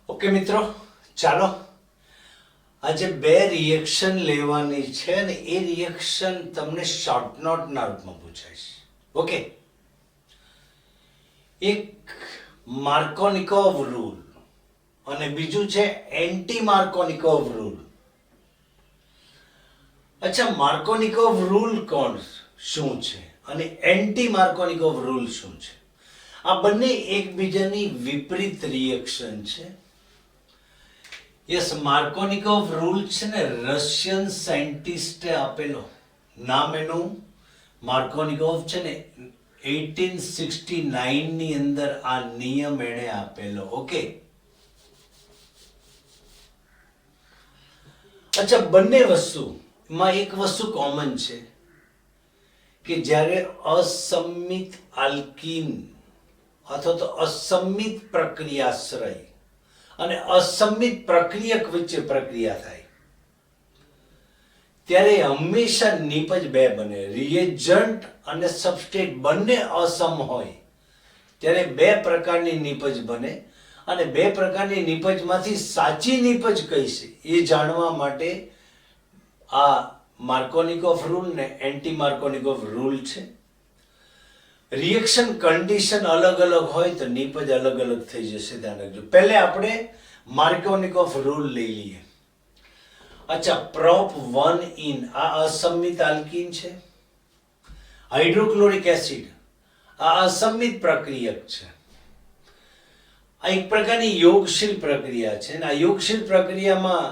Okay મિત્રો, ચાલો આજે બે રિએક્શન લેવાની છે ને એ રિએક્શન તમને શોર્ટ નોટના રૂપમાં પૂછાય છે. ઓકે, એક માર્કોનિકોવ રૂલ અને બીજું છે એન્ટી માર્કોનિકોવ રૂલ. અચ્છા, માર્કોનિકોવ રૂલ શું છે અને એન્ટી માર્કોનિકોવ રૂલ શું છે? આ બંને એકબીજાની વિપરીત રિએક્શન છે. યસ, માર્કોનિકોવ રૂલ છે ને રશિયન સાયન્ટિસ્ટે આપેલો. નામ એનું માર્કોનિકોવ છે ને 1869 ની અંદર આ નિયમ એણે આપેલો. ઓકે, અચ્છા, બંને વસ્તુમાં એક વસ્તુ કોમન છે કે જ્યારે અસંમિત આલ્કીન અથવા તો અસંમિત પ્રક્રિયાશ્રય અને અસંમિત પ્રક્રિયક વચ્ચે પ્રક્રિયા થાય ત્યારે હંમેશા નિપજ બે બને. રિએજન્ટ અને સબસ્ટ્રેટ બંને અસમ હોય ત્યારે બે પ્રકારની નિપજ બને અને બે પ્રકારની નિપજમાંથી સાચી નિપજ કઈ છે એ જાણવા માટે આ માર્કોનિકોવ રૂલ ને એન્ટી માર્કોનિકોવ રૂલ છે. રિએક્શન કન્ડિશન અલગ અલગ હોય તો નિપજ અલગ અલગ થઈ જશે, ધ્યાન રાખજો. પહેલે આપણે માર્કોનિકોવ રૂલ લઈ લઈએ. અચ્છા, પ્રોપ 1 ઇન આ અસંમિત આલ્કીન છે. હાઇડ્રોક્લોરિક એસિડ આ અસંમિત પ્રક્રિયક છે. આ એક પ્રકારની યોગશીલ પ્રક્રિયા છે અને આ યોગશીલ પ્રક્રિયામાં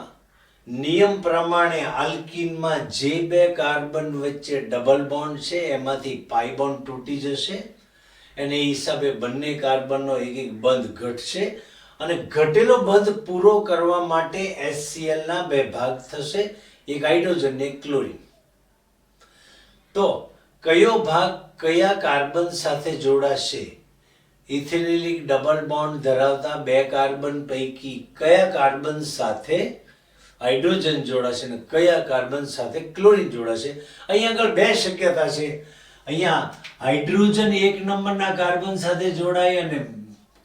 નિયમ પ્રમાણે આલ્કીનમાં જે બે કાર્બન વચ્ચે ડબલ બોન્ડ છે એમાંથી પાઈ બોન્ડ તૂટી જશે અને એ હિસાબે બંને કાર્બનનો એક એક બંધ ઘટશે અને ઘટેલો બંધ પૂરો કરવા માટે HCl ના બે ભાગ થશે, એક હાઇડ્રોજન ને એક ક્લોરીન. તો કયો ભાગ કયા કાર્બન સાથે જોડાશે? ઇથિલિક ડબલ બોન્ડ ધરાવતા બે કાર્બન પૈકી કયા કાર્બન સાથે હાઇડ્રોજન જોડાશે અને કયા કાર્બન સાથે ક્લોરીન જોડાશે? અહીંયા આગળ બે શક્યતા છે. અહીંયા હાઇડ્રોજન એક નંબરના કાર્બન સાથે જોડાય અને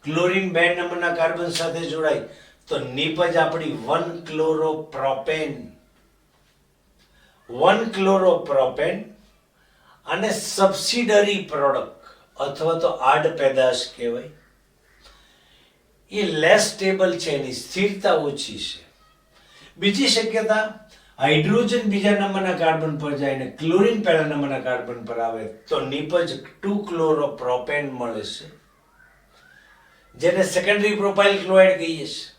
ક્લોરીન બે નંબરના કાર્બન સાથે જોડાય તો નિપજ આપણી 1 ક્લોરોપ્રોપેન અને સબસિડરી પ્રોડક્ટ અથવા તો આડ પેદાશ કહેવાય. એ લેસ સ્ટેબલ છે, એની સ્થિરતા ઓછી છે. બીજી શક્યતા, હાઇડ્રોજન બીજા નંબરના કાર્બન પર જાય અને ક્લોરીન પહેલા નંબરના કાર્બન પર આવે તો નિપજ 2 ક્લોરોપ્રોપેન મળે છે, જેને સેકન્ડરી પ્રોપાઇલ ક્લોરાઇડ કહીએ છીએ.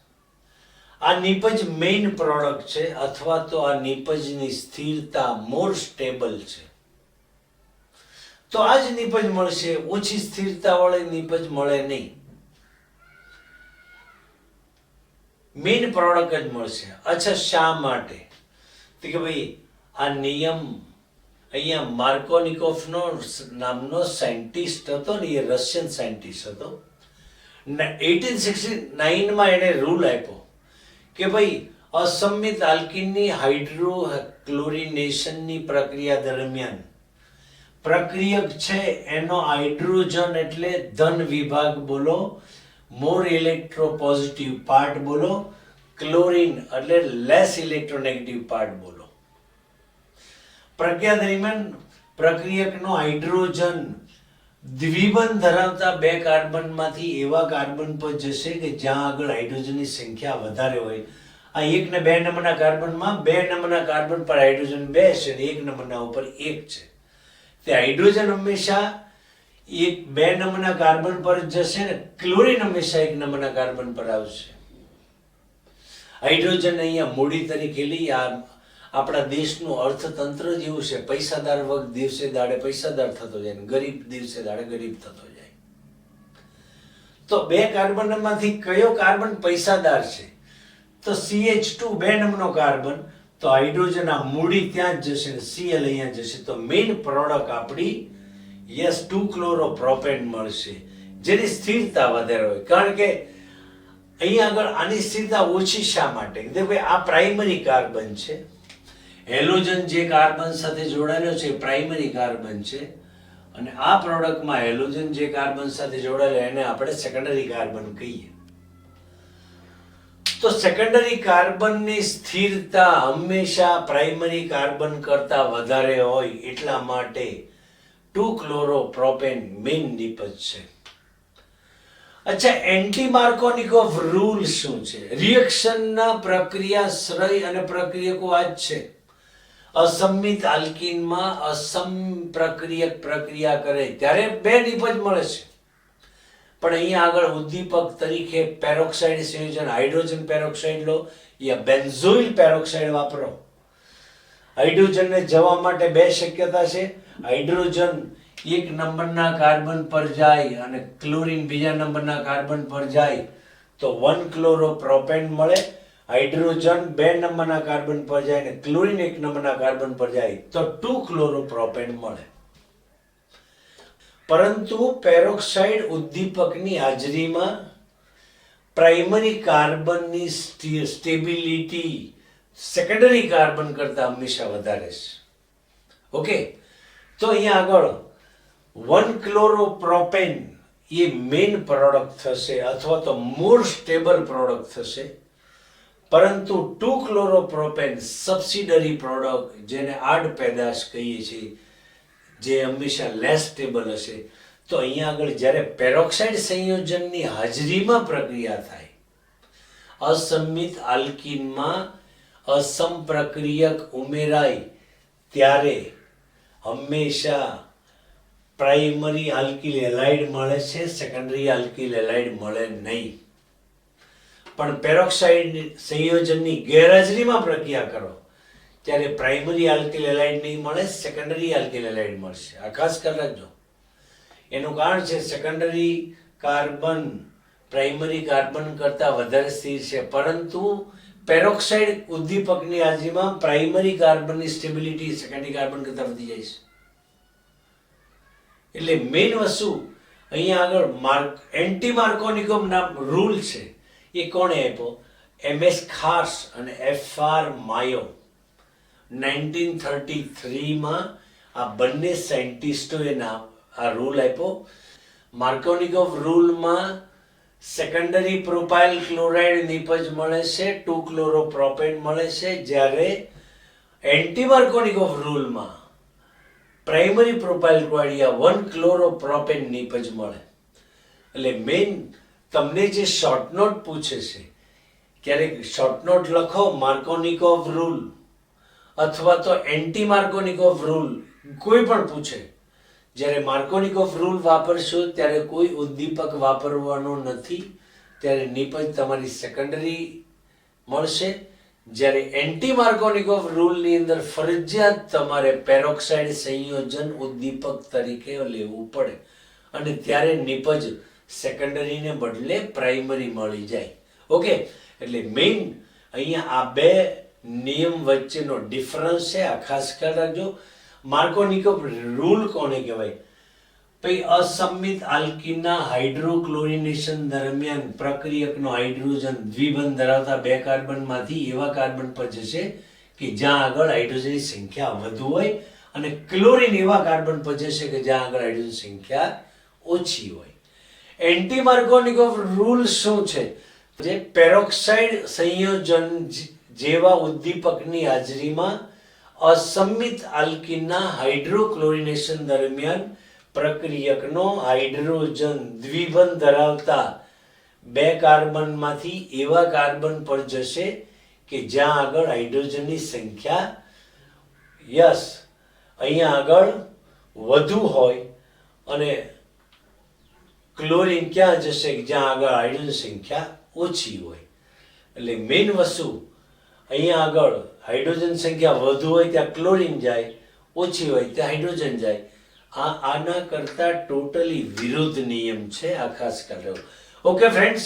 આ નિપજ મેઇન પ્રોડક્ટ છે અથવા તો આ નિપજની સ્થિરતા મોર સ્ટેબલ છે. તો આ જ નિપજ મળશે, ઓછી સ્થિરતા વાળી નિપજ મળે નહીં, મેઇન પ્રોડક્ટ જ મળશે. અચ્છા, શા માટે? તો કે ભાઈ આ નિયમ અહીંયા માર્કોનિકોવનો નામનો સાયન્ટિસ્ટ હતો ને, એ રશિયન સાયન્ટિસ્ટ હતો. 1869 માં એને રૂલ આપ્યો કે ભાઈ અસંમિત આલ્કીનની હાઇડ્રોક્લોરિનેશનની પ્રક્રિયા દરમિયાન પ્રક્રિયક છે એનો હાઇડ્રોજન એટલે ધન વિભાગ બોલો, મોર ઇલેક્ટ્રોપોઝિટિવ પાર્ટ બોલો, ક્લોરીન એટલે લેસ ઇલેક્ટ્રોનેગેટિવ પાર્ટ બોલો. પ્રક્રિયા દરમિયાન પ્રક્રિયકનો હાઇડ્રોજન દ્વિબંધ ધરાવતા બે કાર્બનમાંથી એવા કાર્બન પર જશે કે જ્યાં આગળ હાઇડ્રોજનની સંખ્યા વધારે હોય. આ 1 ને 2 નંબરના કાર્બનમાં 2 નંબરના કાર્બન પર હાઇડ્રોજન 2 છે અને 1 નંબરના ઉપર 1 છે. તે હાઇડ્રોજન હંમેશા 2 નંબરના કાર્બન પર જશે ને ક્લોરીન હંમેશા 1 નંબરના કાર્બન પર આવશે. હાઇડ્રોજન અહીંયા મૂડી તરીકે લઈ આપણા દેશનું અર્થતંત્ર જેવું છે. પૈસાદાર વર્ગ દિવસે દાડે પૈસાદાર થતો જાય ને ગરીબ દિવસે દાડે ગરીબ થતો જાય. તો બે કાર્બનમાંથી કયો કાર્બન પૈસાદાર છે? તો CH2 2 નંબરનો કાર્બન, તો હાઇડ્રોજન આ મૂડી ત્યાં જ જશે ને Cl અહીંયા જશે તો મેઇન પ્રોડક્ટ આપણી 2 ક્લોરોપ્રોપેન મળશે, જેની સ્થિરતા વધારે હોય. કારણ કે અહીંયા આગળ આની સ્થિરતા ઓછી શા માટે? ભાઈ આ પ્રાઇમરી કાર્બન છે, હેલોજન જે કાર્બન સાથે જોડાયેલો છે પ્રાઇમરી કાર્બન છે અને આ પ્રોડક્ટમાં હેલોજન જે કાર્બન સાથે જોડાયેલો એને આપણે સેકન્ડરી કાર્બન કહીએ. તો સેકન્ડરી કાર્બનની સ્થિરતા હંમેશા પ્રાઇમરી કાર્બન કરતા વધારે હોય, એટલા માટે 2-ક્લોરોપ્રોપેન મેઇન નિપજ છે. અચ્છા, એન્ટી માર્કોનિકોવ રૂલ શું છે? રિએક્શનના પ્રક્રિયાશ્રય અને પ્રક્રિયકો આ જ છે. અસંમિત આલ્કીનમાં અસમપ્રક્રિયક પ્રક્રિયા કરે ત્યારે 2 નિપજ મળે છે. પણ અહીંયા આગળ ઉદ્દીપક તરીકે પેરોક્સાઇડ સંયોજન હાઇડ્રોજન પેરોક્સાઇડ લો યા બેન્ઝોઇલ પેરોક્સાઇડ વાપરો. હાઇડ્રોજનને જવા માટે 2 શક્યતા છે. હાઇડ્રોજન 1 નંબરના કાર્બન પર જાય અને ક્લોરીન બીજા નંબરના કાર્બન પર જાય તો 1-ક્લોરોપ્રોપેન મળે. હાઇડ્રોજન 2 નંબરના કાર્બન પર જાય અને ક્લોરીન 1 નંબરના કાર્બન પર જાય તો 2-ક્લોરોપ્રોપેન મળે. પરંતુ પેરોક્સાઇડ ઉદ્દીપકની હાજરીમાં પ્રાઇમરી કાર્બનની સ્ટેબિલિટી સેકન્ડરી કાર્બન કરતા હંમેશા વધારે છે. ઓકે, તો અહીંયા આગળ 1-ક્લોરોપ્રોપેન એ મેઇન પ્રોડક્ટ થશે અથવા તો મોર સ્ટેબલ પ્રોડક્ટ થશે. પરંતુ 2-ક્લોરોપ્રોપેન સબસિડરી પ્રોડક્ટ, જેને આડ પેદાશ કહીએ છીએ, જે હંમેશા લેસ સ્ટેબલ હશે. તો અહીંયા આગળ જ્યારે પેરોક્સાઇડ સંયોજનની હાજરીમાં પ્રક્રિયા થાય, અસંમિત આલ્કીનમાં અસમપ્રક્રિયક ઉમેરાય ત્યારે હંમેશા પ્રાઇમરી આલ્કિલ હેલાઇડ મળે છે, સેકન્ડરી આલ્કિલ હેલાઇડ મળે નહીં. પણ પેરોક્સાઇડ સંયોજનની ગેરહાજરીમાં પ્રક્રિયા કરો ત્યારે પ્રાઇમરી આલ્કિલ હેલાઇડ નહીં મળે, સેકન્ડરી આલ્કિલ હેલાઇડ મળશે. આ ખાસ કરી રાખજો. એનું કારણ છે સેકન્ડરી કાર્બન પ્રાઇમરી કાર્બન કરતા વધારે સ્થિર છે, પરંતુ પેરોક્સાઇડ ઉદ્દીપકની હાજરીમાં પ્રાઇમરી કાર્બનની સ્ટેબિલિટી સેકન્ડરી કાર્બન કરતા વધી જાય છે. એટલે મેઇન વસ્તુ અહીંયા આગળ એન્ટી માર્કોનિકોવ નામ રૂલ છે. એ કોણે આપ્યો? MS ખાસ અને FR માયો. 1933માં આ બંને સાયન્ટિસ્ટોએ આ રૂલ આપ્યો. માર્કોનિકોવ રૂલમાં સેકન્ડરી પ્રોપાઇલ ક્લોરાઇડ નિપજ મળે છે, 2-ક્લોરોપ્રોપેન મળે છે, જ્યારે એન્ટી માર્કોનિકોવ રૂલમાં પ્રાઇમરી પ્રોપાઇલ ક્લોરાઇડ 1-ક્લોરોપ્રોપેન નિપજ મળે. એટલે મેઇન તમને જે શોર્ટ નોટ પૂછે છે, ક્યારેક શોર્ટ નોટ લખો માર્કોનિકોવ રૂલ અથવા તો એન્ટી માર્કોનિકોવ રૂલ, કોઈ પણ પૂછે. જ્યારે માર્કોનિકોવ રૂલ વાપરશો ત્યારે કોઈ ઉદ્દીપક વાપરવાનો નથી, ત્યારે નિપજ તમારી સેકન્ડરી મળશે. જ્યારે એન્ટી માર્કોનિકોવ રૂલની અંદર ફરજિયાત તમારે પેરોક્સાઇડ સંયોજન ઉદ્દીપક તરીકે લેવું પડે અને ત્યારે નિપજ સેકન્ડરીને બદલે પ્રાઇમરી મળી જાય. ઓકે, એટલે મેઇન અહીંયા આ 2 નિયમ વચ્ચેનો ડિફરન્સ છે. આ ખાસ ખ્યાલ રાખજો. માર્કોનિકોવ રૂલ કોને કહેવાય? ભાઈ, અસંમિત આલ્કીનના હાઇડ્રોક્લોરિનેશન દરમિયાન પ્રક્રિયકનો હાઇડ્રોજન દ્વિબંધ ધરાવતા 2 કાર્બનમાંથી એવા કાર્બન પર જશે કે જ્યાં આગળ હાઇડ્રોજનની સંખ્યા વધુ હોય, અને ક્લોરીન એવા કાર્બન પર જશે કે જ્યાં આગળ હાઇડ્રોજન સંખ્યા ઓછી હોય. એન્ટી માર્કોનિકોવ રૂલ શું છે? જે પેરોક્સાઇડ સંયોજન જેવા ઉદ્દીપકની હાજરીમાં અસંમિત આલ્કીનના હાઇડ્રોક્લોરિનેશન દરમિયાન પ્રક્રિયકનો હાઇડ્રોજન દ્વિબંધ ધરાવતા 2 કાર્બનમાંથી એવા કાર્બન પર જશે કે જ્યાં આગળ હાઇડ્રોજનની સંખ્યા અહીંયા આગળ વધુ હોય, અને ક્લોરીન ક્યાં જશે કે જ્યાં આગળ હાઇડ્રોજન સંખ્યા ઓછી હોય. એટલે મેઇન વસ્તુ અહીંયા આગળ હાઇડ્રોજન સંખ્યા વધુ હોય ત્યાં ક્લોરીન જાય, ઓછી હોય ત્યાં હાઇડ્રોજન જાય. આના કરતા ટોટલી વિરુદ્ધ નિયમ છે. આ ખાસ કરો. Okay friends,